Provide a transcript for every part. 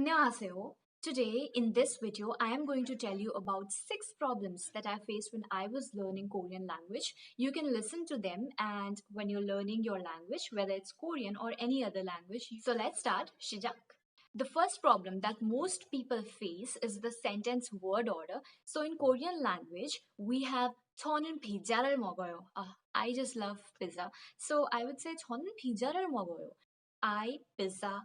안녕하세요. Today, in this video, I am going to tell you about 6 problems that I faced when I was learning Korean language. You can listen to them, and when you're learning your language, whether it's Korean or any other language. So let's start. 시작. The first problem that most people face is the sentence word order. So in Korean language, we have 저는 피자를 먹어요. I just love pizza. So I would say 저는 피자를 먹어요. I pizza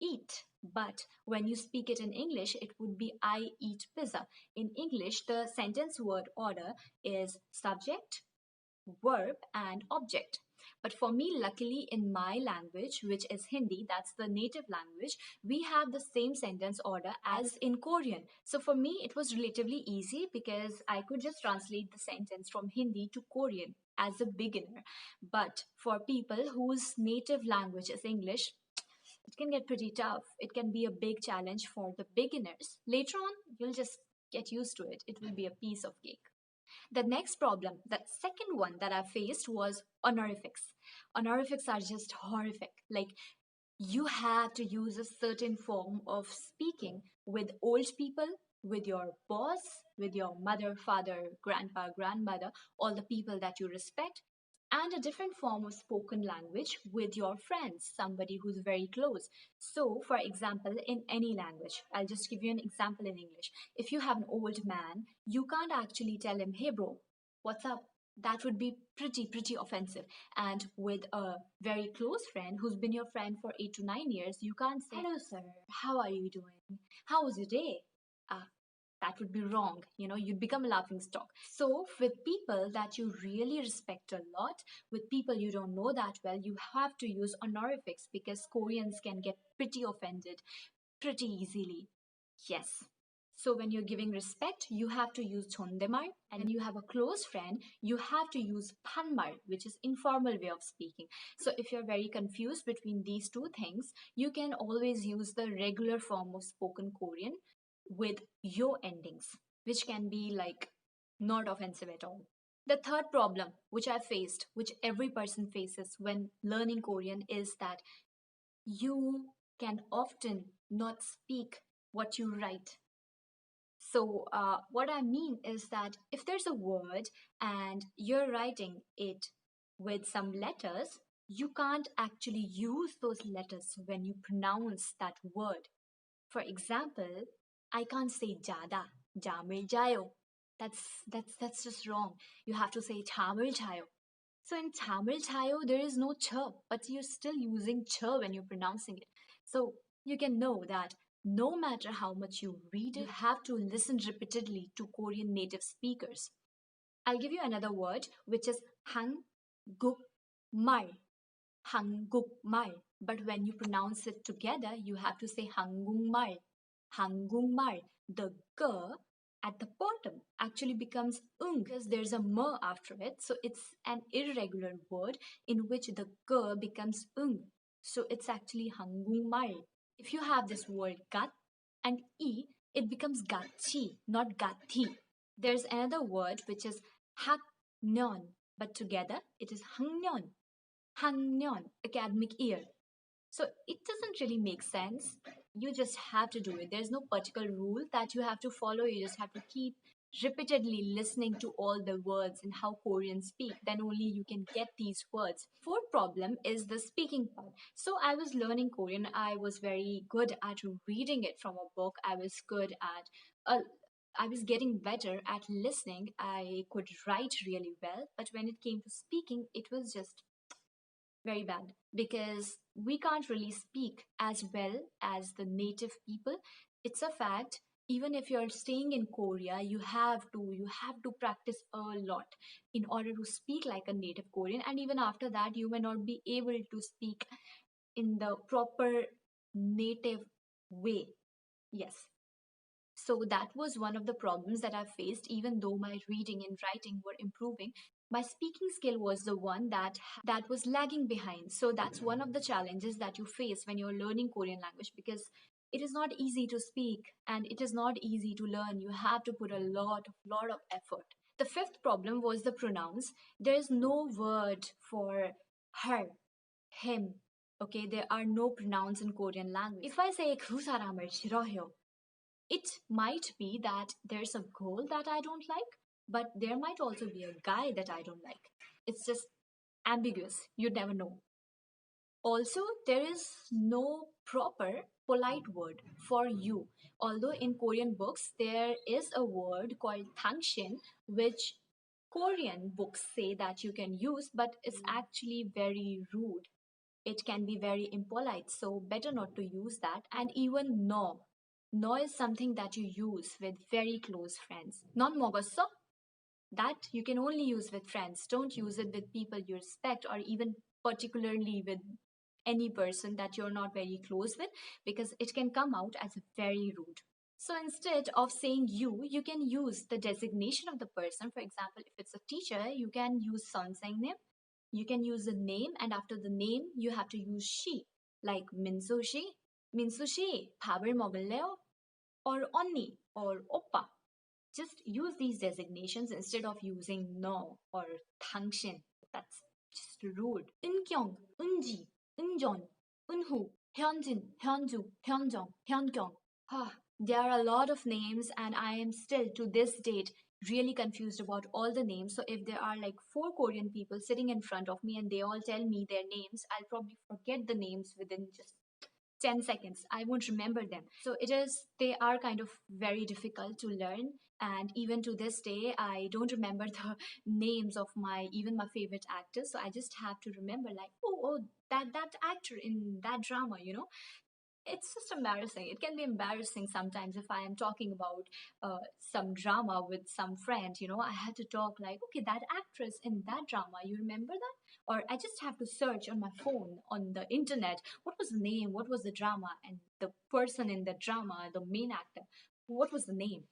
eat. But when you speak it in English, it would be I eat pizza. In English, the sentence word order is subject, verb, and object. But for me, luckily, in my language, which is Hindi, that's the native language, we have the same sentence order as in Korean. So for me, it was relatively easy because I could just translate the sentence from Hindi to Korean as a beginner. But for people whose native language is English, it can get pretty tough. It can be a big challenge for the beginners. Later on, you'll just get used to it. It will be a piece of cake. The next problem, the second one that I faced was honorifics. Honorifics are just horrific. Like, you have to use a certain form of speaking with old people, with your boss, with your mother, father, grandpa, grandmother, all the people that you respect, and a different form of spoken language with your friends, somebody who's very close. So, for example, in any language, I'll just give you an example in English. If you have an old man, you can't actually tell him, hey bro, what's up? That would be pretty offensive. And with a very close friend who's been your friend for 8 to 9 years, you can't say, hello sir, how are you doing? How was your day? That would be wrong. You'd become a laughing stock. So with people that you really respect a lot, with people you don't know that well, you have to use honorifics because Koreans can get pretty offended pretty easily. Yes. So when you're giving respect, you have to use 존댓말, and you have a close friend, you have to use 반말, which is informal way of speaking. So if you're very confused between these two things, you can always use the regular form of spoken Korean with yo endings, which can be like not offensive at all. The third problem which I faced, which every person faces when learning Korean, is that you can often not speak what you write. So, what I mean is that if there's a word and you're writing it with some letters, you can't actually use those letters when you pronounce that word. For example, I can't say jada, jamil jayo. That's just wrong. You have to say chamil chayo. So in chamil chayo, there is no ch, but you're still using ch when you're pronouncing it. So you can know that no matter how much you read, you have to listen repeatedly to Korean native speakers. I'll give you another word, which is 한국말. 한국말. But when you pronounce it together, you have to say 한국말. 한국말. The g at the bottom actually becomes because there's a m after it. So it's an irregular word in which the g becomes So it's actually 한국말. If you have this word gat and e, it becomes gatchi, not gatti. There's another word which is 학년, but together it is 학년. 학년, academic year. So it doesn't really make sense. You just have to do it. There's no particular rule that you have to follow. You just have to keep repeatedly listening to all the words and how Koreans speak. Then only you can get these words. Fourth problem is the speaking part. So I was learning Korean. I was very good at reading it from a book. I was good at I was getting better at listening. I could write really well. But when it came to speaking, it was just very bad because we can't really speak as well as the native people. It's a fact. Even if you're staying in Korea, you have to practice a lot in order to speak like a native Korean. And even after that, you may not be able to speak in the proper native way. Yes. So that was one of the problems that I faced. Even though my reading and writing were improving, my speaking skill was the one that was lagging behind. So that's one of the challenges that you face when you're learning Korean language, because it is not easy to speak and it is not easy to learn. You have to put a lot of effort. The fifth problem was the pronouns. There is no word for her, him, Okay, there are no pronouns in Korean language. If I say "그 사람을 싫어해요," it might be that there's a girl that I don't like, but there might also be a guy that I don't like. It's just ambiguous. You'd never know. Also, there is no proper polite word for you. Although in Korean books there is a word called thangshin, which Korean books say that you can use, but it's actually very rude. It can be very impolite, so better not to use that. And even no. No is something that you use with very close friends. Non 먹었어? That you can only use with friends. Don't use it with people you respect, or even particularly with any person that you're not very close with, because it can come out as very rude. So instead of saying you can use the designation of the person. For example, if it's a teacher, you can use 선생님. You can use the name, and after the name, you have to use she, like 민수씨, 민수씨, 밥을 먹을래요? Or 언니, or 오빠. Just use these designations instead of using no or 당신. That's just rude. 은경, 은지, 은전, 은후, 현진, 현주, 현정, 현경. There are a lot of names, and I am still to this date really confused about all the names. So if there are like four Korean people sitting in front of me and they all tell me their names, I'll probably forget the names within just 10 seconds. I won't remember them. So they are kind of very difficult to learn. And even to this day, I don't remember the names of even my favorite actors. So I just have to remember, like, oh, that actor in that drama, it's just embarrassing. It can be embarrassing sometimes if I am talking about some drama with some friend. I had to talk like, okay, that actress in that drama, you remember that? Or I just have to search on my phone, on the internet, what was the name, what was the drama, and the person in the drama, the main actor, what was the name?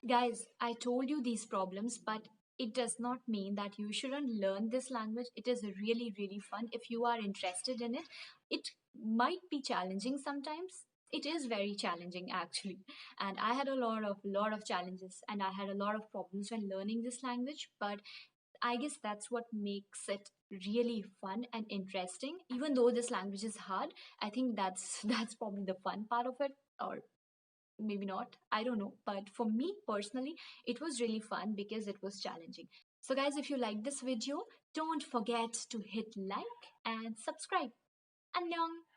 Guys, I told you these problems, but it does not mean that you shouldn't learn this language. It is really, really fun if you are interested in it. It might be challenging sometimes. It is very challenging actually. And I had a lot of challenges, and I had a lot of problems when learning this language, but I guess that's what makes it really fun and interesting. Even though this language is hard, I think that's that's probably the fun part of it, or maybe not, I don't know, but for me personally it was really fun because it was challenging. So guys, if you like this video, don't forget to hit like and subscribe. Annyeong.